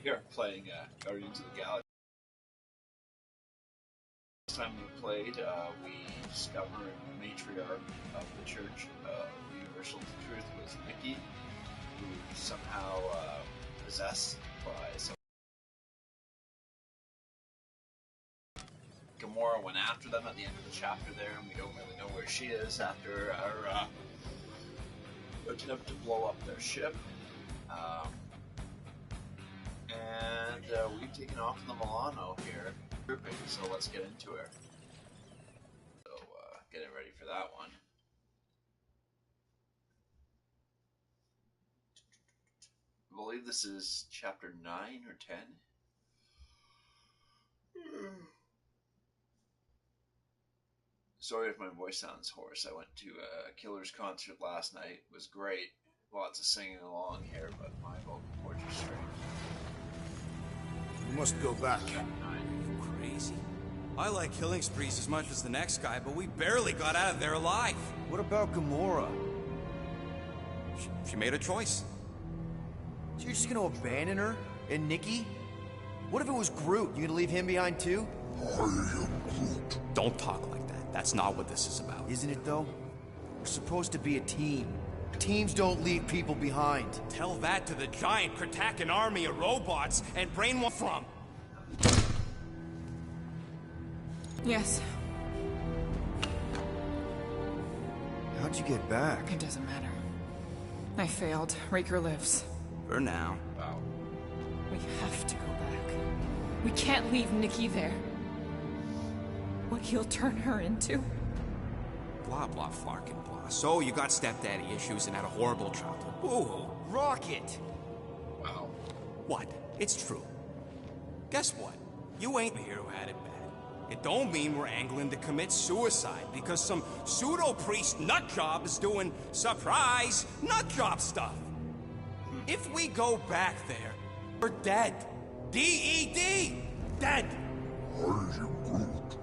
We are playing Guardians of the Galaxy. Last time we played, we discovered the matriarch of the Church of Universal Truth was Nikki, who somehow possessed by some. Gamora went after them at the end of the chapter there, and we don't really know where she is after our attempt to blow up their ship. And we've taken off in the Milano here, so let's get into her. So, getting ready for that one. I believe this is chapter 9 or 10. Sorry if my voice sounds hoarse. I went to a Killers concert last night. It was great. Lots of singing along here, but my vocal cords are strained. We must go back. You crazy? I like killing sprees as much as the next guy, but we barely got out of there alive. What about Gamora? She made a choice. So you're just gonna abandon her? And Nikki? What if it was Groot? You gonna leave him behind too? I am Groot. Don't talk like that. That's not what this is about. Isn't it though? We're supposed to be a team. Teams don't leave people behind. Tell that to the giant Kratakan army of robots and brainwash from. Yes. How'd you get back? It doesn't matter. I failed. Raker lives. For now. Wow. We have to go back. We can't leave Nikki there. What he'll turn her into? Blah, blah, Flarkin, blah. So you got stepdaddy issues and had a horrible childhood. Ooh. Rocket! Wow. What? It's true. Guess what? You ain't the hero who had it bad. It don't mean we're angling to commit suicide because some pseudo-priest nutjob is doing surprise nutjob stuff. If we go back there, we're dead. D-E-D! Dead! I am Groot.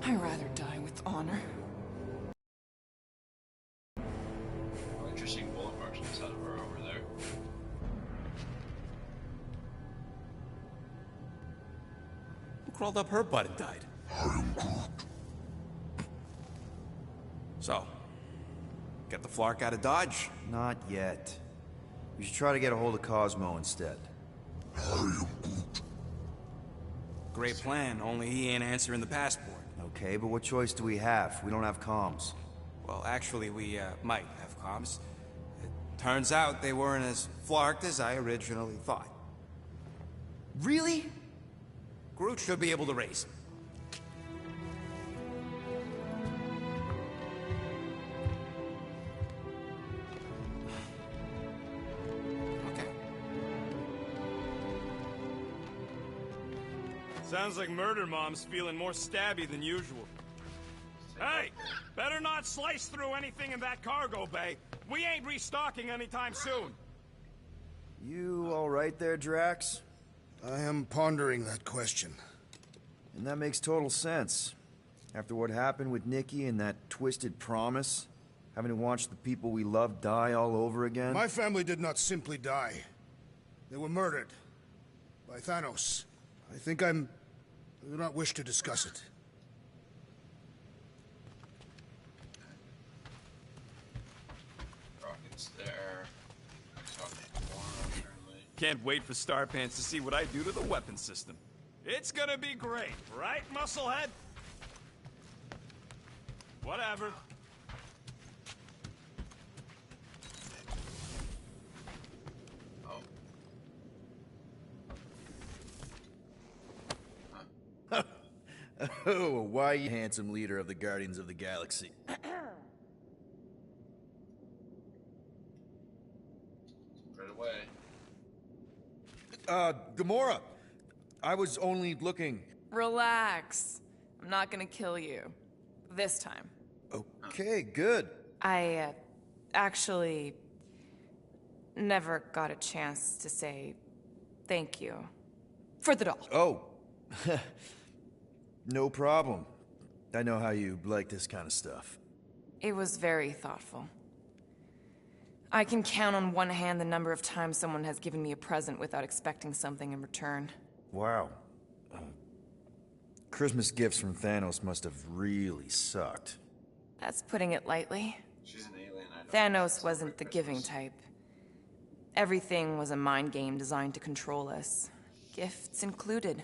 I'd rather die with honor. Interesting bullet marks inside of her over there. Who crawled up her butt and died? I am Groot. So, get the Flark out of Dodge? Not yet. We should try to get a hold of Cosmo instead. I am Groot. Great plan, only he ain't answering the passport. Okay, but what choice do we have? We don't have comms. Well, actually, we might have comms. It turns out they weren't as flarked as I originally thought. Really? Groot should be able to raise him. Okay. Sounds like Murder Mom's feeling more stabby than usual. Hey! Better not slice through anything in that cargo bay. We ain't restocking anytime soon. You alright there, Drax? I am pondering that question. And that makes total sense. After what happened with Nikki and that twisted promise, having to watch the people we love die all over again. My family did not simply die. They were murdered. By Thanos. I do not wish to discuss it. Rocket's there. Talking to Gamora, apparently. Can't wait for Starpants to see what I do to the weapon system. It's gonna be great, right, Musclehead? Whatever. Oh, why you handsome leader of the Guardians of the Galaxy? Right away. Gamora! I was only looking... Relax. I'm not gonna kill you. This time. Okay, good. I, actually... never got a chance to say thank you. For the doll. Oh. No problem. I know how you like this kind of stuff. It was very thoughtful. I can count on one hand the number of times someone has given me a present without expecting something in return. Wow. Christmas gifts from Thanos must have really sucked. That's putting it lightly. She's an alien. I know. Thanos wasn't the giving type. Everything was a mind game designed to control us, gifts included.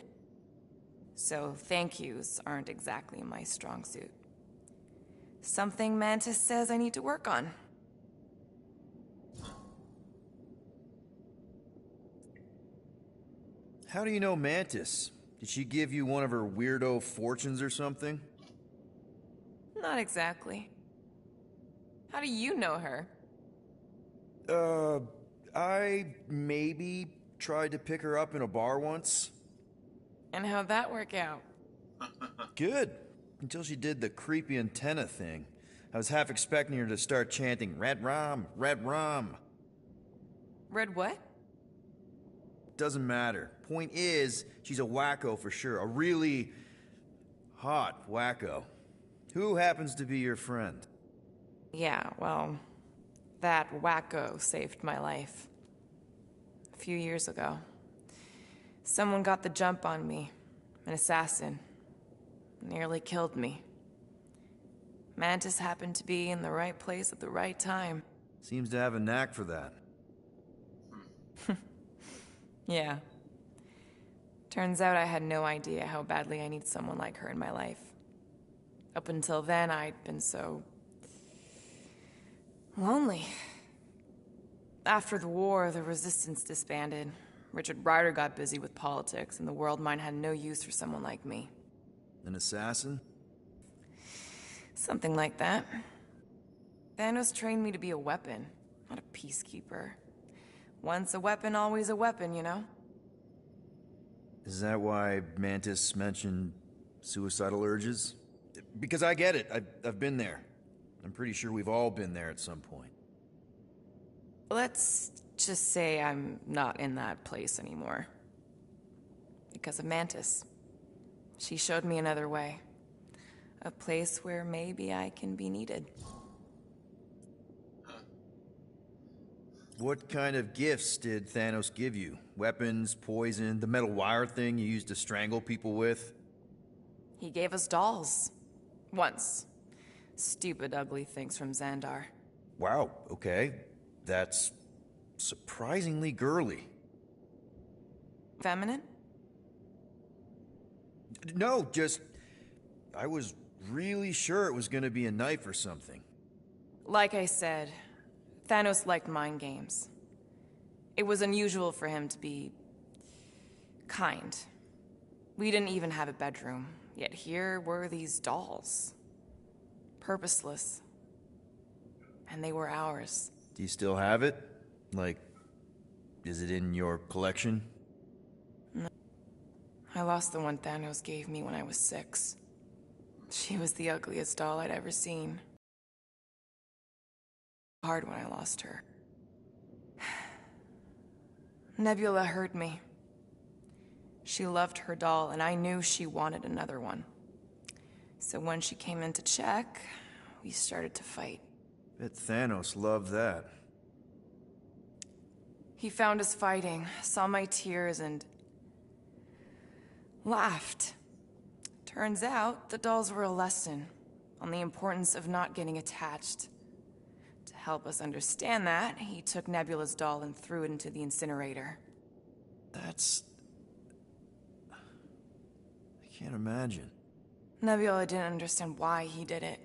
So thank yous aren't exactly my strong suit. Something Mantis says I need to work on. How do you know Mantis? Did she give you one of her weirdo fortunes or something? Not exactly. How do you know her? I maybe tried to pick her up in a bar once. And how'd that work out? Good. Until she did the creepy antenna thing. I was half expecting her to start chanting, "Red rum, red rum." Red what? Doesn't matter. Point is, she's a wacko for sure. A really hot wacko. Who happens to be your friend? Yeah, well, that wacko saved my life. A few years ago. Someone got the jump on me. An assassin. Nearly killed me. Mantis happened to be in the right place at the right time. Seems to have a knack for that. Yeah. Turns out I had no idea how badly I needed someone like her in my life. Up until then, I'd been so lonely. After the war, the Resistance disbanded. Richard Rider got busy with politics, and the world mine had no use for someone like me. An assassin? Something like that. Thanos trained me to be a weapon, not a peacekeeper. Once a weapon, always a weapon, you know? Is that why Mantis mentioned suicidal urges? Because I get it. I've been there. I'm pretty sure we've all been there at some point. Let's just say I'm not in that place anymore. Because of Mantis. She showed me another way. A place where maybe I can be needed. What kind of gifts did Thanos give you? Weapons, poison, the metal wire thing you used to strangle people with? He gave us dolls. Once. Stupid, ugly things from Xandar. Wow, okay. That's surprisingly girly. Feminine? No, just... I was really sure it was gonna be a knife or something. Like I said, Thanos liked mind games. It was unusual for him to be kind. We didn't even have a bedroom, yet here were these dolls. Purposeless. And they were ours. Do you still have it? Like, is it in your collection? No. I lost the one Thanos gave me when I was 6. She was the ugliest doll I'd ever seen. Hard when I lost her. Nebula hurt me. She loved her doll, and I knew she wanted another one. So when she came in to check, we started to fight. Bet Thanos loved that. He found us fighting, saw my tears, and laughed. Turns out, the dolls were a lesson on the importance of not getting attached. To help us understand that, he took Nebula's doll and threw it into the incinerator. That's... I can't imagine. Nebula didn't understand why he did it,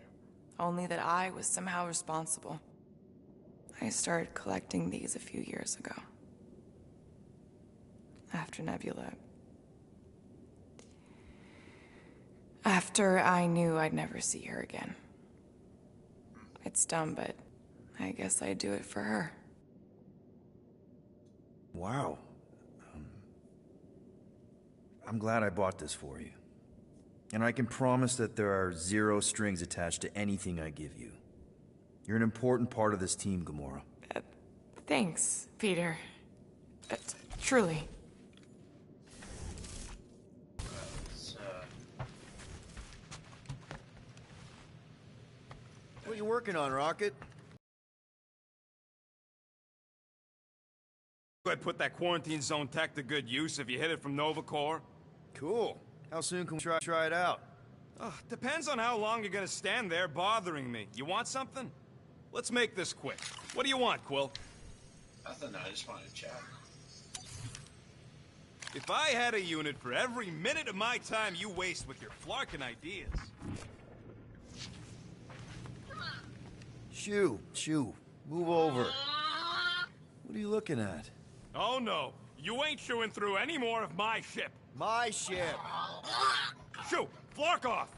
only that I was somehow responsible. I started collecting these a few years ago. After Nebula. After I knew I'd never see her again. It's dumb, but I guess I'd do it for her. Wow. I'm glad I bought this for you. And I can promise that there are 0 strings attached to anything I give you. You're an important part of this team, Gamora. Thanks, Peter. Truly. What are you working on, Rocket? I'd put that quarantine zone tech to good use if you hit it from Nova Corps. Cool. How soon can we try it out? Depends on how long you're gonna stand there bothering me. You want something? Let's make this quick. What do you want, Quill? Nothing, I just wanted to chat. If I had a unit for every minute of my time you waste with your flarkin' ideas. Shoo, move over. What are you looking at? Oh no, you ain't chewing through any more of my ship. My ship! Shoo, flark off!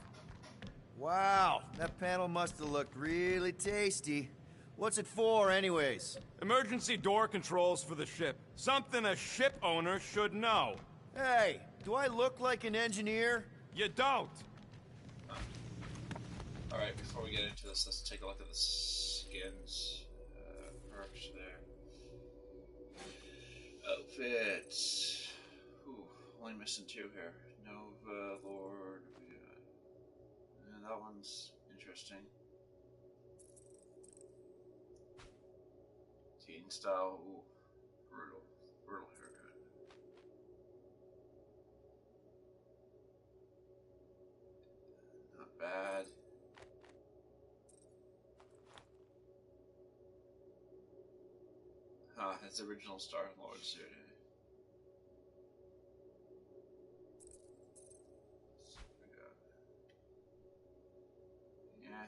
Wow, that panel must have looked really tasty. What's it for, anyways? Emergency door controls for the ship. Something a ship owner should know. Hey, do I look like an engineer? You don't. Alright, before we get into this, let's take a look at the skins. Perks there. Outfits. Ooh, only missing 2 here. Nova, Lord. Yeah, that one's interesting. Teen style. Ooh, brutal haircut. Not bad. It's original Star-Lord suit. Yeah.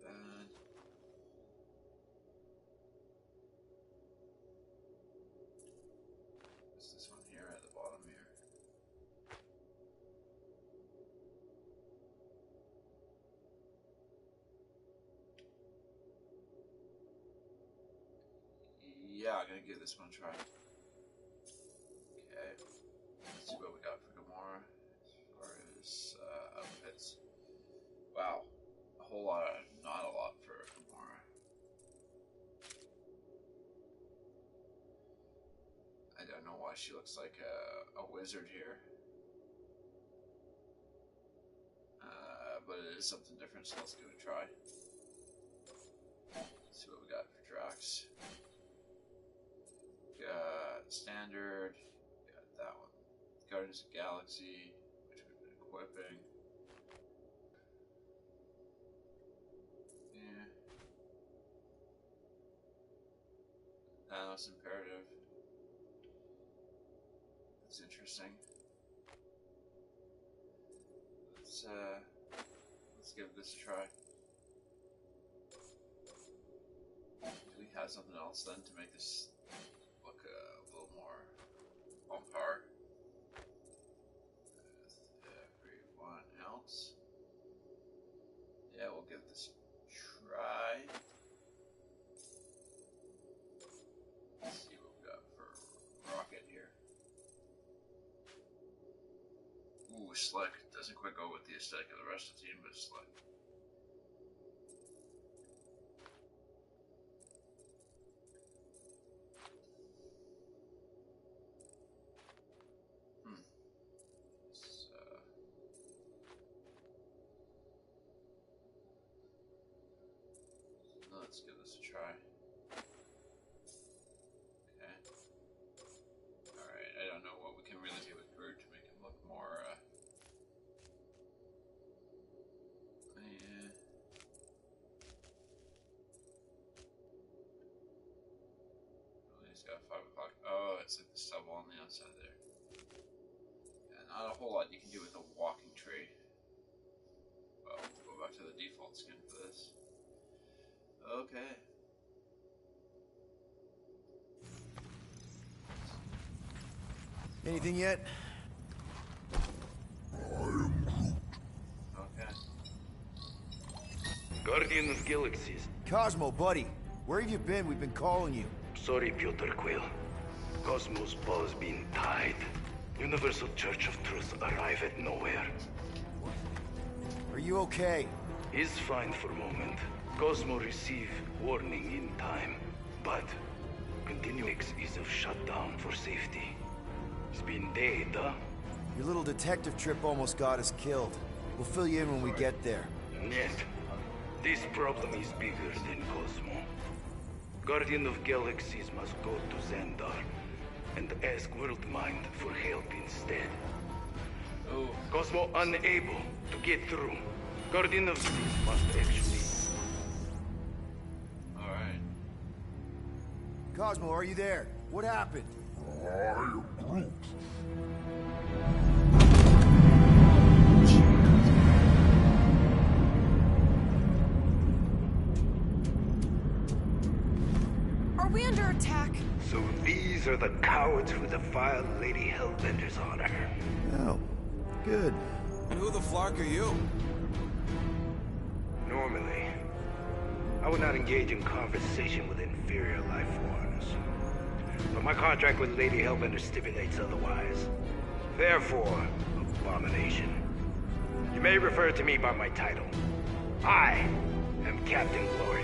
Bad. What's this one here at the bottom here? Yeah, I'm gonna give this one a try. Okay, let's see what we got for Gamora as far as outfits. Wow, a whole lot, not a lot for Gamora. I don't know why she looks like a wizard here. But it is something different, so let's give it a try. Let's see what we got for Drax. Got standard, got that one. Guardians of the Galaxy, which we've been equipping. Yeah. Thanos Imperative. That's interesting. Let's give this a try. Do we have something else then to make this look a little more on par with everyone else? Yeah, we'll give this a try. Let's see what we got for Rocket here. Ooh, slick. Doesn't quite go with the aesthetic of the rest of the team, but it's slick. Let's give this a try. Okay. Alright, I don't know what we can really do with Groot to make him look more, yeah. Oh, he's got 5 o'clock. Oh, it's like the stubble on the outside there. Yeah, not a whole lot you can do with a walking tree. Well, we'll go back to the default skin for this. Okay. Anything yet? Okay. Guardian of Galaxies. Cosmo, buddy. Where have you been? We've been calling you. Sorry, Piotr Quill. Cosmos ball's been tied. Universal Church of Truth arrive at nowhere. Are you okay? He's fine for a moment. Cosmo receive warning in time, but Continuix is of shutdown for safety. It's been dead, huh? Your little detective trip almost got us killed. We'll fill you in when we get there. Нет. This problem is bigger than Cosmo. Guardian of Galaxies must go to Xandar and ask Worldmind for help instead. Oh, Cosmo unable to get through. Guardian of Seas must actually... alright. Cosmo, are you there? What happened? Are we under attack? So these are the cowards who defiled Lady Hellbender's honor. Oh, good. And who the flark are you? Normally, I would not engage in conversation with inferior life forms. But my contract with Lady Hellbender stipulates otherwise. Therefore, abomination. You may refer to me by my title. I am Captain Glory,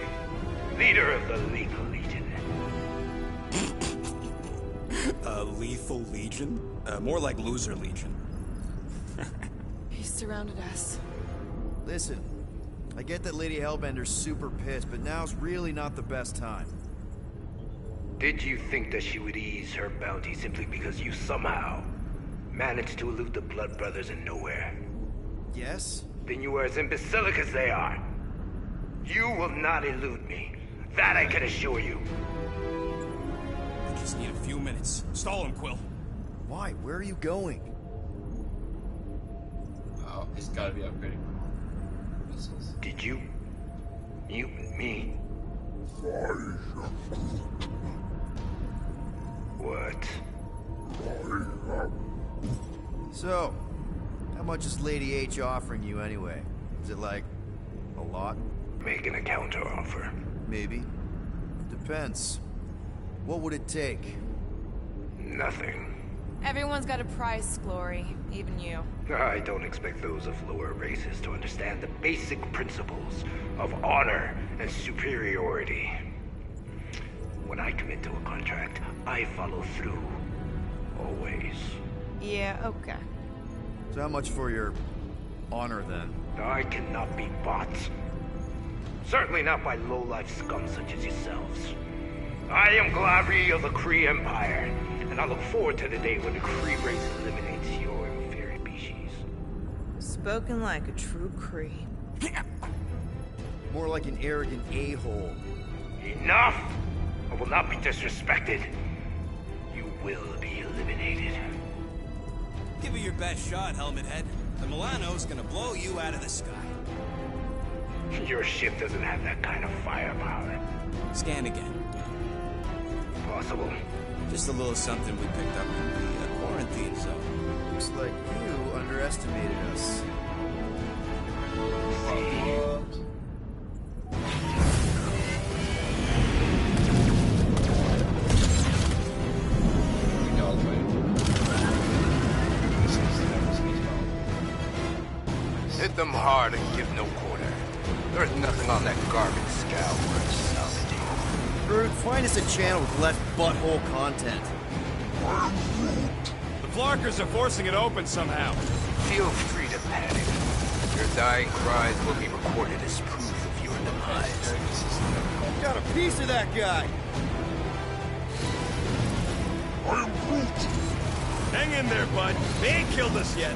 leader of the Lethal Legion. Lethal Legion? More like Loser Legion. He surrounded us. Listen, I get that Lady Hellbender's super pissed, but now's really not the best time. Did you think that she would ease her bounty simply because you somehow managed to elude the Blood Brothers in nowhere? Yes? Then you are as imbecilic as they are. You will not elude me. That I can assure you. I just need a few minutes. Stall him, Quill. Why? Where are you going? Oh, he's gotta be upgrading missiles. Did you mute me? What? So, how much is Lady H offering you anyway? Is it like a lot? Making a counter offer. Maybe. Depends. What would it take? Nothing. Everyone's got a price, Glory. Even you. I don't expect those of lower races to understand the basic principles of honor and superiority. When I commit to a contract, I follow through. Always. Yeah, okay. So how much for your honor, then? I cannot be bought. Certainly not by low-life scum such as yourselves. I am Glavi of the Kree Empire, and I look forward to the day when the Kree race eliminates your inferior species. Spoken like a true Kree. More like an arrogant a-hole. Enough! I will not be disrespected. You will be eliminated. Give it your best shot, Helmet Head. The Milano's gonna blow you out of the sky. Your ship doesn't have that kind of firepower. Scan again. Possible. Just a little something we picked up in the quarantine zone. Looks like you underestimated us. Hit them hard and give no quarter. There's nothing on that garbage scow worth salvaging. Groot, find us a channel with less butthole content. The Flarkers are forcing it open somehow. Feel free to panic. Your dying cries will be recorded as proof of your demise. Got a piece of that guy! Hang in there, bud. They ain't killed us yet.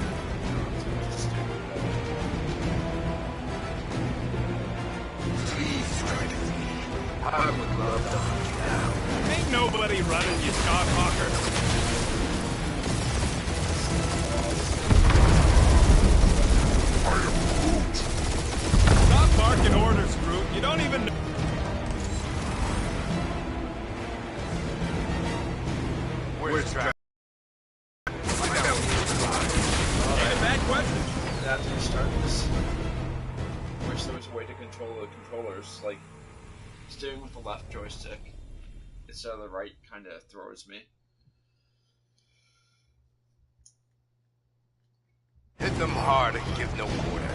Please try to flee. I would love to hunt you down. Ain't nobody running, you dog-hawker. Stop barking orders, Groot. You don't even know. Where's Drax? Ain't a bad question. After you start this, I wish there was a way to control the controllers, like steering with the left joystick instead of the right kind of throws me. Hit them hard and give no quarter.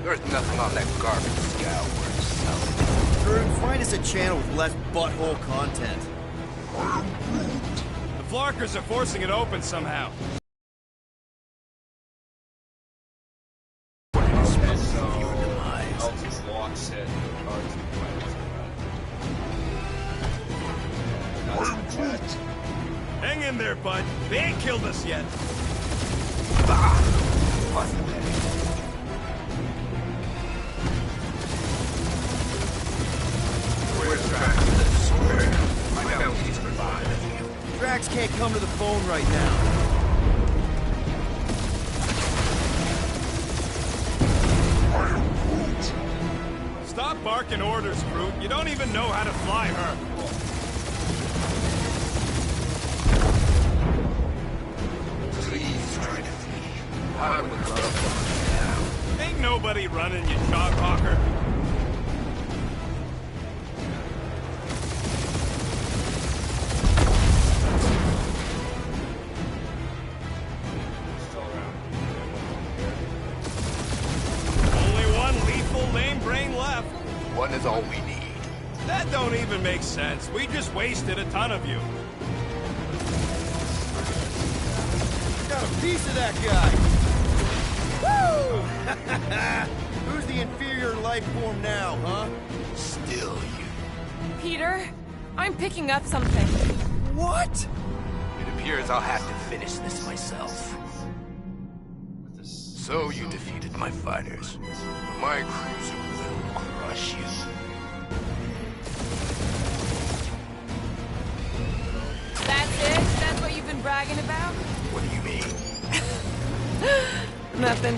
There's nothing on that garbage scow worth salvaging. Groot, find us a channel with less butthole content. The Flarkers are forcing it open somehow. Okay, so I'll just lock it. in there, bud. They ain't killed us yet. Where's Drax? I know he's revived. Drax can't come to the phone right now. Stop barking orders, Groot. You don't even know how to fly her. Please try to flee. I would love Ain't nobody running, you jawhawker. Still around. Only one lethal lame brain left. one is all we need. That don't even make sense. We just wasted a ton of you. Got a piece of that guy! Woo! Who's the inferior life form now, huh? Still you. Peter, I'm picking up something. What? It appears I'll have to finish this myself. With this. So you defeated my fighters. My cruiser will crush you. That's it? That's what you've been bragging about? What do you mean? Nothing.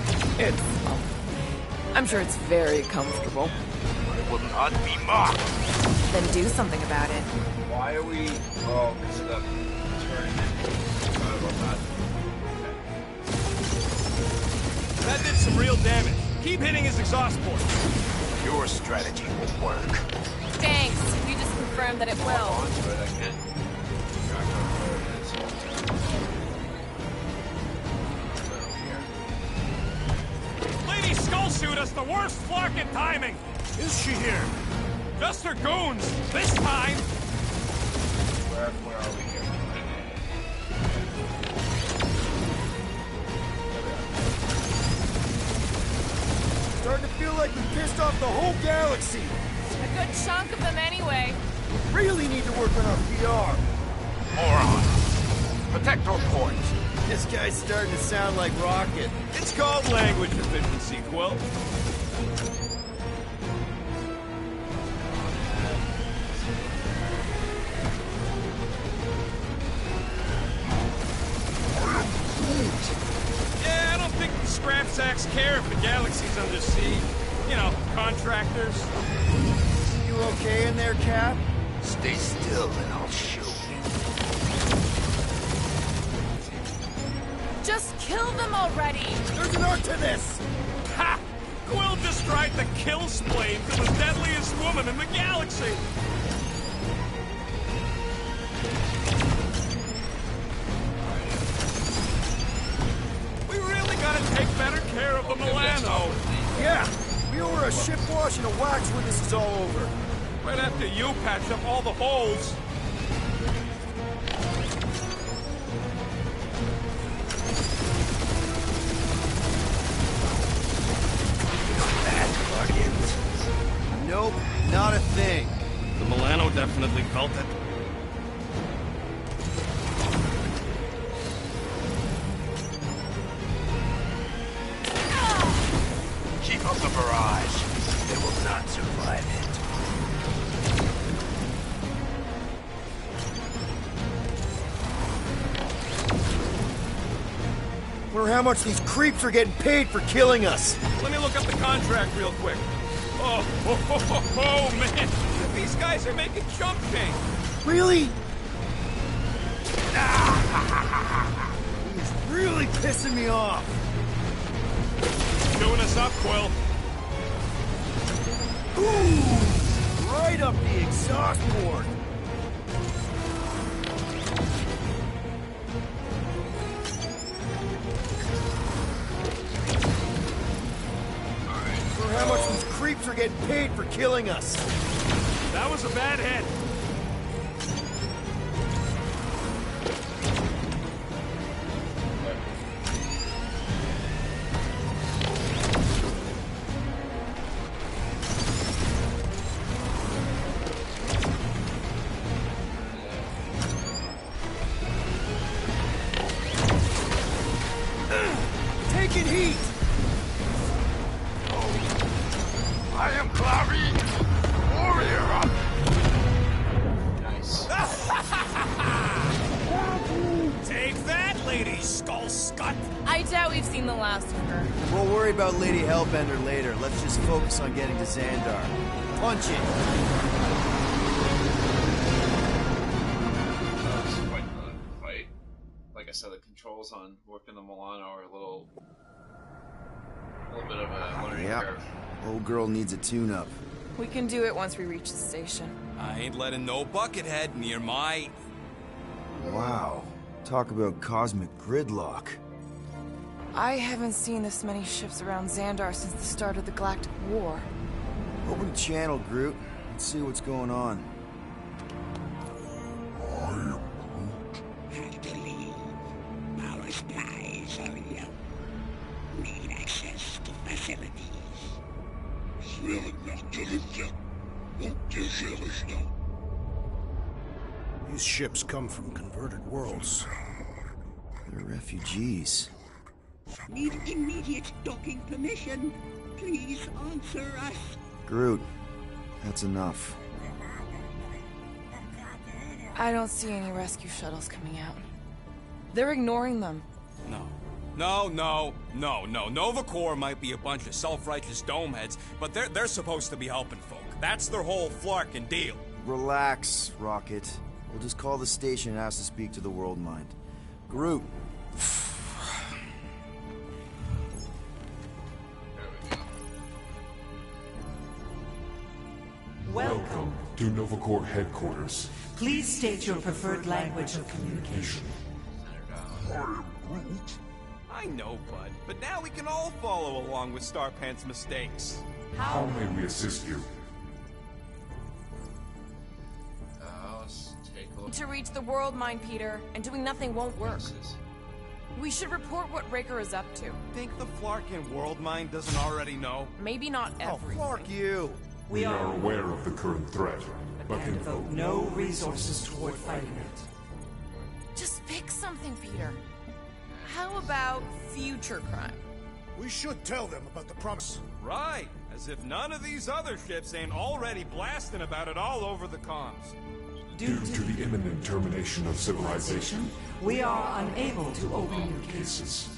I'm sure it's very comfortable. I will not be mocked. Then do something about it. Why are we? Oh, because of the tournament. Forgot about that. That did some real damage. Keep hitting his exhaust port. Your strategy will work. Thanks. You just confirmed that it will. Onto it, I can't track on where it is. Lady Skullsuit has the worst flarkin' timing. Is she here? Just her goons. This time. Where are we here? Starting to feel like we pissed off the whole galaxy. A good chunk of them anyway. Really need to work on our PR. Morons. Protect our ports. This guy's starting to sound like Rocket. It's called language efficiency, Quill. Yeah, I don't think the scrap sacks care if the galaxy's under siege. You know, contractors. You okay in there, Cap? Stay still and I'll show you. Just kill them already. There's an art to this! Ha! Quill just tried to kill Splane to the deadliest woman in the galaxy. We really gotta take better care of the Milano. Yeah, we owe her a ship wash and a wax when this is all over. Right after you patch up all the holes. Bad guardians. Nope, not a thing. The Milano definitely felt it. Keep up the barrage. They will not survive it. Wonder how much these creeps are getting paid for killing us. Let me look up the contract real quick. Oh, man. These guys are making chump change. Really? He's really pissing me off. Doing us up, Quill. Ooh, right up the exhaust port. Wonder how much these creeps are getting paid for killing us. That was a bad hit. worry about Lady Hellbender later. Let's just focus on getting to Xandar. Punch it! That was quite the fight. Like I said, the controls on working the Milano are a little bit of a learning curve. Old girl needs a tune-up. We can do it once we reach the station. I ain't letting no buckethead near my... Wow. Talk about cosmic gridlock. I haven't seen this many ships around Xandar since the start of the Galactic War. Open the channel, Groot. Let's see what's going on. Have to leave. Our supplies are low. Need access to facilities. These ships come from converted worlds. They're refugees. Need immediate docking permission. Please answer us. Groot, that's enough. I don't see any rescue shuttles coming out. They're ignoring them. No. Nova Corps might be a bunch of self-righteous domeheads, but they're supposed to be helping folk. That's their whole flarkin' deal. Relax, Rocket. We'll just call the station and ask to speak to the World Mind. Groot. Welcome to Nova Corps headquarters. Please state your preferred language of communication. I know, bud, but now we can all follow along with Starpant's mistakes. How may we assist you? Let's take a look. To reach the World Mind, Peter, and doing nothing won't work. Places. We should report what Raker is up to. Think the Flarkin World Mind doesn't already know? Maybe not everything. Oh, Flark you! We are aware of the current threat, but And can devote no resources toward fighting it. Just pick something, Peter. How about future crime? We should tell them about the promise. Right, as if none of these other ships ain't already blasting about it all over the comms. due to the imminent termination of civilization, we are unable to open new cases.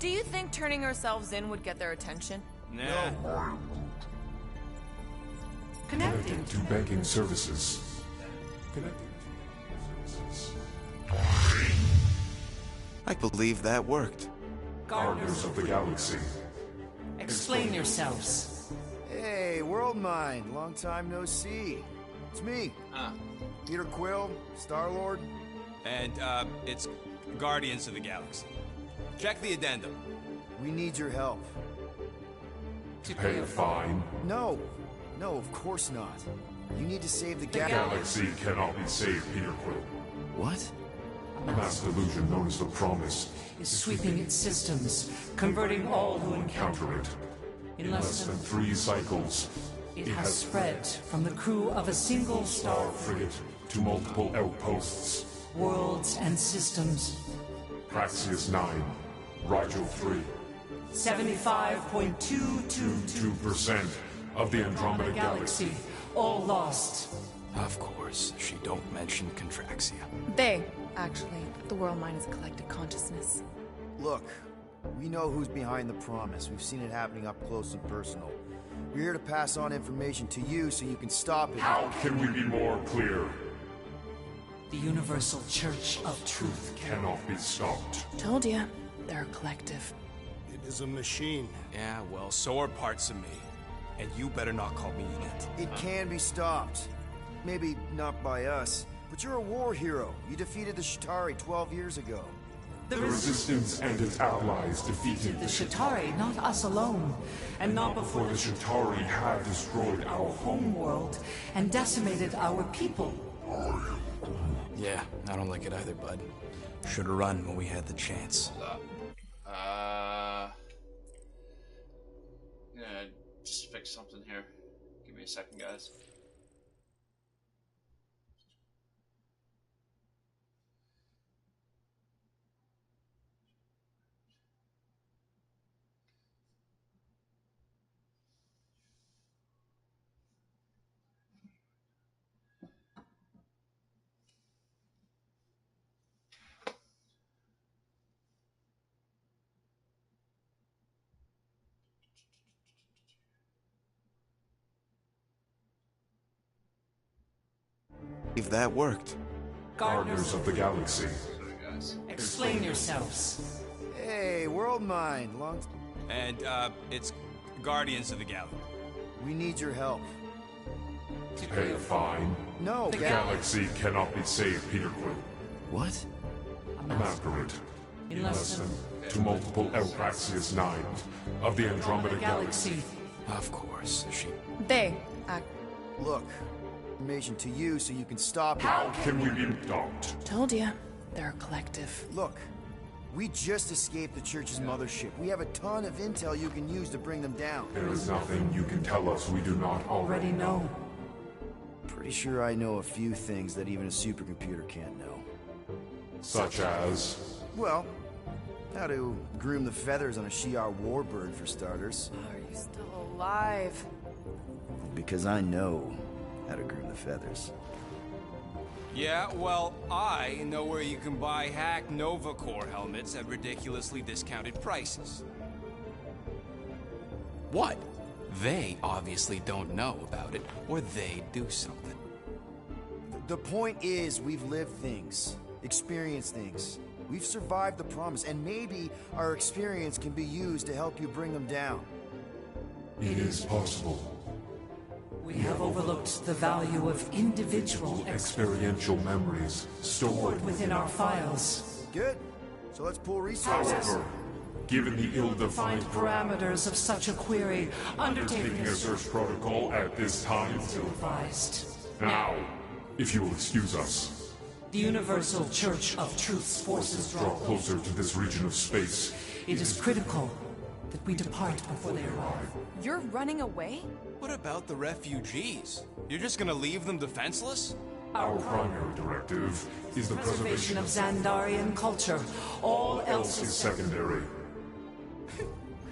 Do you think turning ourselves in would get their attention? Nah. Connecting to banking services. Connecting to banking services. I believe that worked. Gardeners of the Galaxy. Explain yourselves. Hey, World Mind. Long time no see. It's me. Peter Quill, Star-Lord. And, it's Guardians of the Galaxy. Check the addendum. We need your help. To pay a fine? No. No, of course not. You need to save the The galaxy cannot be saved, Peter Quill. What? A mass delusion known as the Promise Is sweeping its systems, converting all who encounter it. In less than 3 cycles, it has spread from the crew of a single star frigate to multiple outposts. worlds and systems. Praxius 9, Rigel 3. 75.222% 2% of the Andromeda Galaxy. all lost. Of course, she don't mention Contraxia. They, actually. The World Mind is a collective consciousness. Look, we know who's behind the Promise. We've seen it happening up close and personal. We're here to pass on information to you so you can stop it. How can we be more clear? The Universal Church of Truth Cannot be stopped. Told ya. They're a collective. It is a machine. Yeah, well, so are parts of me. And you better not call me inept. It can be stopped. Maybe not by us, but you're a war hero. You defeated the Shatari 12 years ago. The Resistance and its allies defeated the Shatari, not us alone, and not before the Shatari had destroyed our home world and decimated our people. Yeah, I don't like it either, bud. Should've run when we had the chance. Yeah, just fix something here. Give me a second, guys. If that worked. Gardeners of the Galaxy. Explain yourselves. Hey, World Mind, long... And, it's Guardians of the Galaxy. We need your help. Pay a fine. No, The galaxy cannot be saved, Peter Quill. What? I'm after it. In less than To multiple Elpraxius 9 of the Andromeda Galaxy. Of course, she... They. Look, information to you so you can stop it. How can we be stopped? Told ya. They're a collective. Look, we just escaped the Church's mothership. We have a ton of intel you can use to bring them down. There is nothing you can tell us we do not already know. Pretty sure I know a few things that even a supercomputer can't know. Such as... Well, how to groom the feathers on a Shi'ar warbird, for starters. Are you still alive? Because I know how to groom the feathers. Yeah, well, I know where you can buy hack Nova Corps helmets at ridiculously discounted prices. What? They obviously don't know about it, or they do something. The point is, we've lived things, experienced things. We've survived the promise, and maybe our experience can be used to help you bring them down. It is possible. we have overlooked the value of individual Experiential memories stored within our files. Good. So let's pool resources. However, given the ill-defined Parameters of such a query, undertaking taking a search protocol at this time. advised. Now, if you will excuse us, The Universal Church of Truth's forces draw closer to this region of space. It is critical that we depart before they arrive. You're running away? What about the refugees? You're just gonna leave them defenseless? Our primary directive is the preservation Preservation of Xandarian culture. All else is is secondary.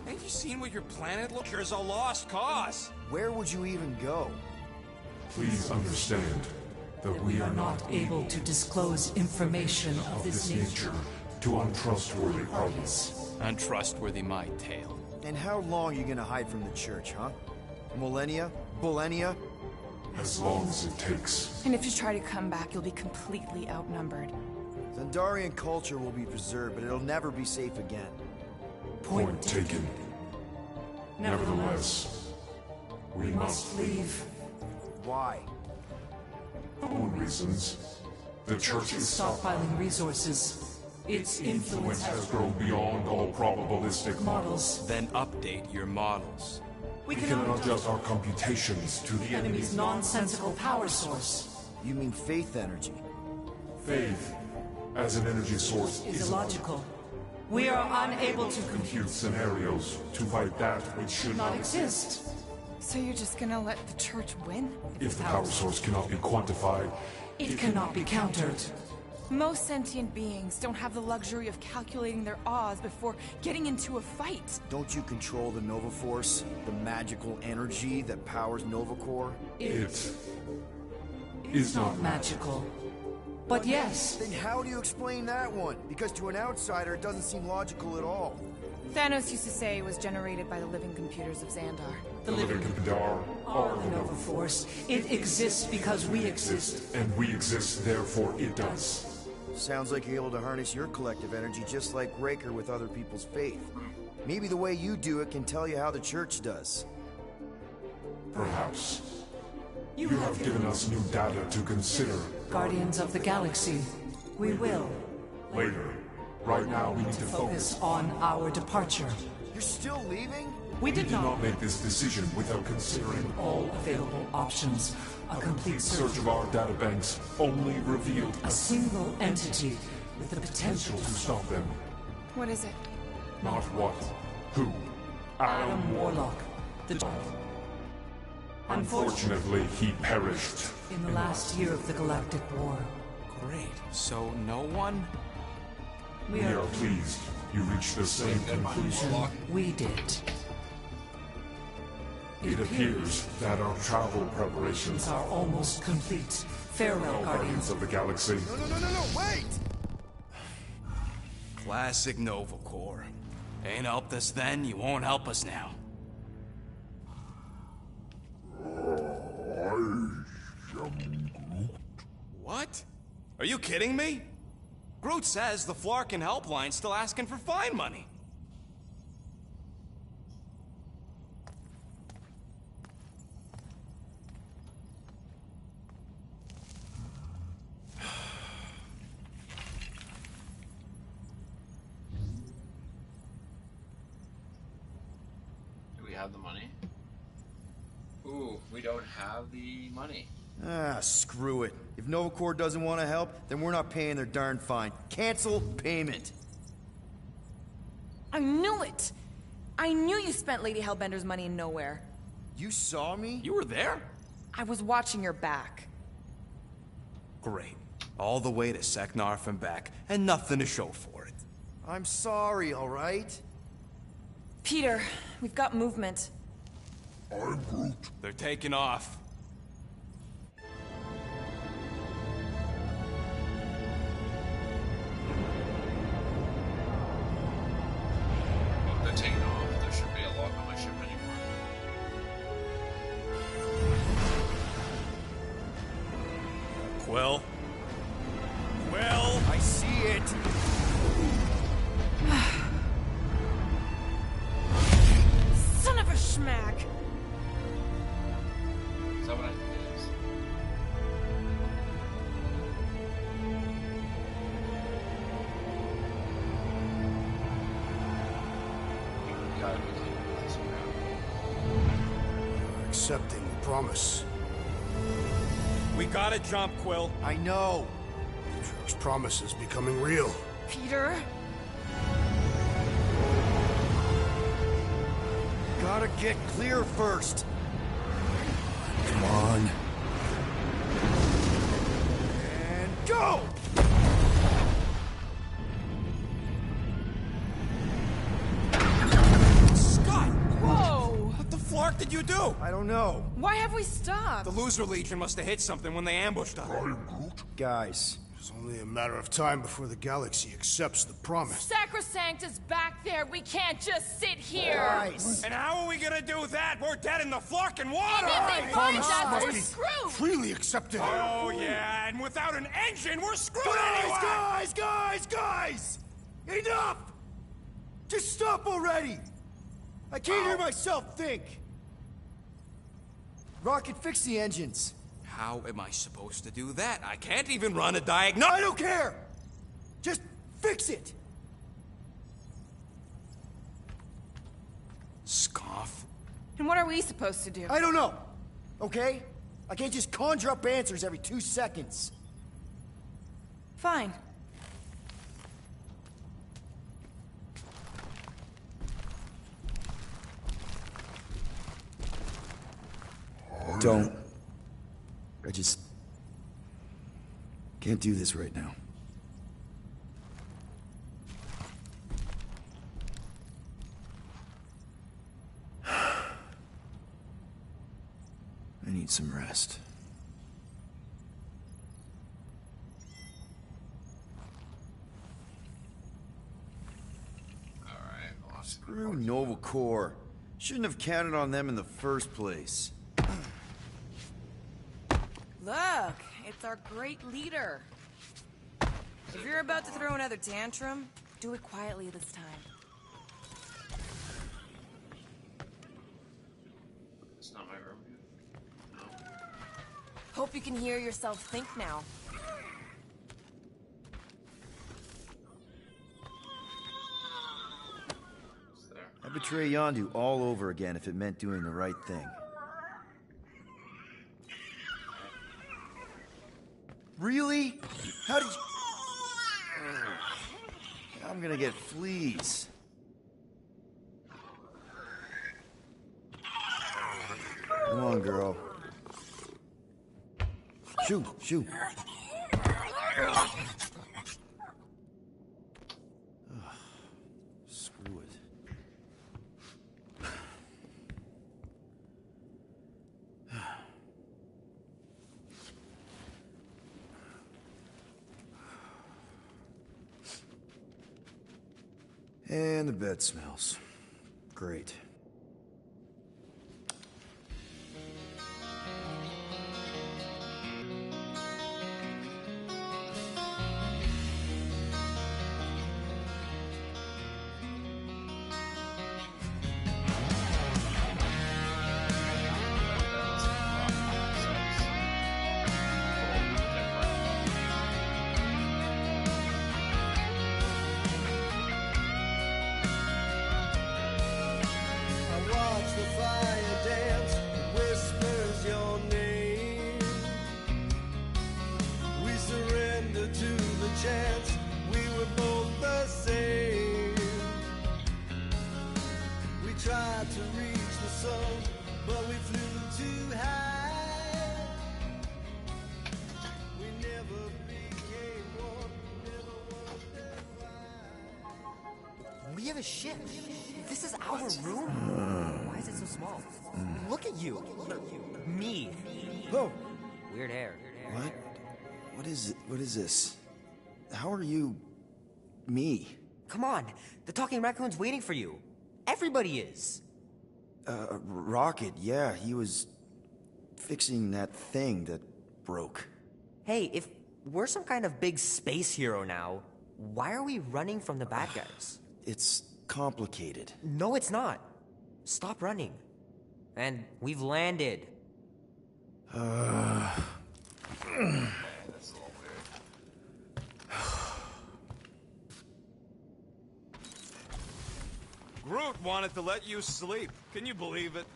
Ain't you seen what your planet looks like? It's a lost cause. Where would you even go? Please understand that we are not able to disclose information of this nature to untrustworthy parties. Untrustworthy my tale. And how long are you gonna hide from the church, huh? Millennia? Millennia? As long as it takes. And if you try to come back, you'll be completely outnumbered. Xandarian culture will be preserved, but it'll never be safe again. Point taken. Nevertheless, we must leave. Why? own reasons. The church is Stockpiling resources. Its influence influence has grown beyond all probabilistic models. Then update your models. We We can adjust our computations to the enemy's nonsensical power source. You mean faith energy? faith as an energy source Is illogical. We are unable to compute scenarios to fight that which should not not exist. So you're just gonna let the church win? If the power source cannot be quantified, It cannot be countered. Most sentient beings don't have the luxury of calculating their odds before getting into a fight. Don't you control the Nova Force? The magical energy that powers Nova Corps? it is not Magical. But yes, Then how do you explain that one? Because to an outsider, it doesn't seem logical at all. Thanos used to say it was generated by the living computers of Xandar. the living Kandar are the Nova Force. It exists because we exist. and we exist, therefore it does. Sounds like you're able to harness your collective energy just like Raker with other people's faith. Maybe the way you do it can tell you how the church does. Perhaps. You have given us new data to consider. Guardians of the Galaxy. We will Later. Right now, we need to focus. focus on our departure. You're still leaving? We We did did not not make this decision without considering all available options. A complete search search of our databanks only revealed a single entity with the potential potential to stop them. What is it? Not what, who. Adam Adam Warlock. The Unfortunately, he perished. in the last year of the Galactic War. Great. So no one? We We are are pleased you reached the same conclusion. we did. It appears that our travel preparations Are almost complete. Farewell, Guardians Guardians. of the Galaxy. No, wait! Classic Nova Corps. Ain't helped us then, you won't help us now. What? Are you kidding me? Groot says the Flarkin helpline's still asking for fine money. Do we have the money? Ooh, we don't have the money. Ah, screw it. If Nova Corps doesn't want to help, then we're not paying their darn fine. Cancel payment. I knew it! I knew you spent Lady Hellbender's money in nowhere. You saw me? You were there? I was watching your back. Great. All the way to Seknarf and back, and nothing to show for it. I'm sorry, all right? Peter, we've got movement. I'm Groot. They're taking off. Oh, they're taking off. There shouldn't be a lock on my ship anymore. Quill? Quill? I see it. Son of a schmack! Is that what I think it is? We gotta continue with this crap. Accepting the promise. We gotta jump, Quill. I know. Atriox' promise is becoming real. Peter? Gotta get clear first. Come on. And go! Scott! Whoa! What the flark did you do? I don't know. Why have we stopped? The Loser Legion must have hit something when they ambushed us. Guys. It's only a matter of time before the galaxy accepts the promise. Sacrosanct is back there. We can't just sit here. Guys. And how are we gonna do that? We're dead in the flarkin' water! And if they find Promise us, must we're be screwed. freely accepted. Oh, yeah, and without an engine, we're screwed anyway! Guys! Enough! Just stop already! I can't hear myself think! Rocket, fix the engines. How am I supposed to do that? I can't even run a diagnostic. I don't care! Just fix it! Scoff? And what are we supposed to do? I don't know, okay? I can't just conjure up answers every 2 seconds. Fine. Don't. I just can't do this right now. I need some rest. Alright, lost it. Screw Nova Corps. Shouldn't have counted on them in the first place. Look, it's our great leader. If you're about to throw another tantrum, do it quietly this time. It's not my room. No. Hope you can hear yourself think now. It's there. I'd betray Yondu all over again if it meant doing the right thing. Really? How did you... I'm gonna get fleas. Come on, girl. Shoo, shoo. Ugh. Screw it. And the bed smells. Great. have a ship. This is our room? Why is it so small? Look at you. Me. Oh. Weird hair. What? What is it? What is this? How are you... me? Come on. The talking raccoon's waiting for you. Everybody is. Rocket, yeah, he was fixing that thing that broke. Hey, if we're some kind of big space hero now, why are we running from the bad guys? It's complicated. No, it's not. Stop running. And we've landed. That's a little weird. Groot wanted to let you sleep. Can you believe it?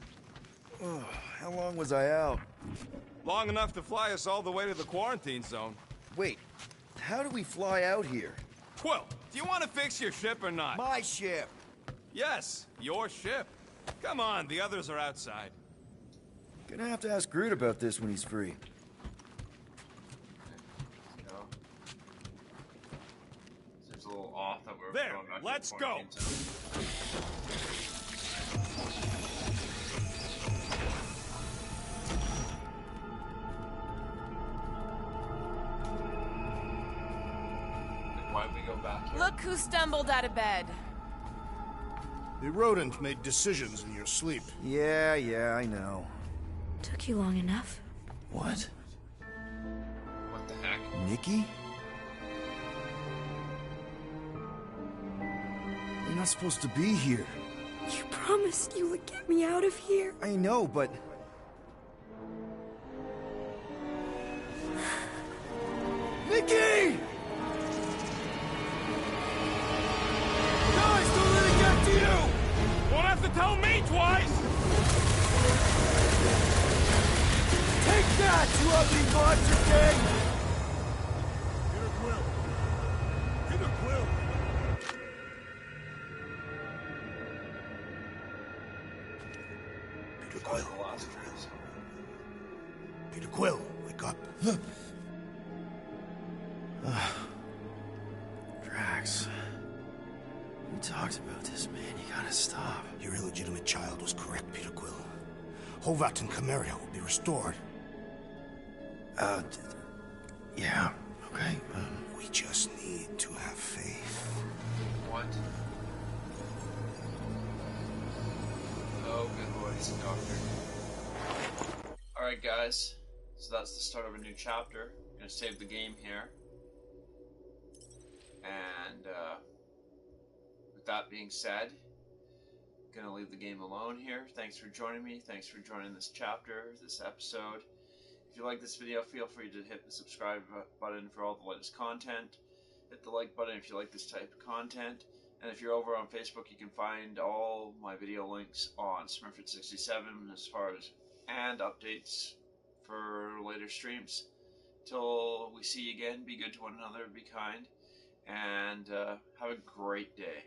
How long was I out? Long enough to fly us all the way to the quarantine zone. Wait, how do we fly out here? Quill, do you want to fix your ship or not? My ship! Yes, your ship. Come on, the others are outside. Gonna have to ask Groot about this when he's free. Seems a little off that we're there, going back to let's the go! quarantine zone. Why'd we go back here? Look who stumbled out of bed. The rodent made decisions in your sleep. Yeah, I know. Took you long enough. What? What the heck? Nikki? You're not supposed to be here. You promised you would get me out of here. I know, but... Nikki! Guys, don't let it get to you! Won't have to tell me twice! Take that, you ugly monster king! Peter Quill! Peter Quill! Peter Quill. Peter Quill, wake up. Drax. We talked about this, man. You gotta stop. Your illegitimate child was correct, Peter Quill. Hovat and Cameria will be restored. Yeah, okay. We just need to have faith. What? Oh, good voice, Doctor. Alright, guys. So that's the start of a new chapter. I'm gonna save the game here. And, with that being said, gonna leave the game alone here. Thanks for joining me. Thanks for joining this chapter, this episode. If you like this video, feel free to hit the subscribe button for all the latest content. Hit the like button if you like this type of content. And if you're over on Facebook, you can find all my video links on Smurfit67 as far as and updates for later streams. Till we see you again, be good to one another, be kind, and have a great day.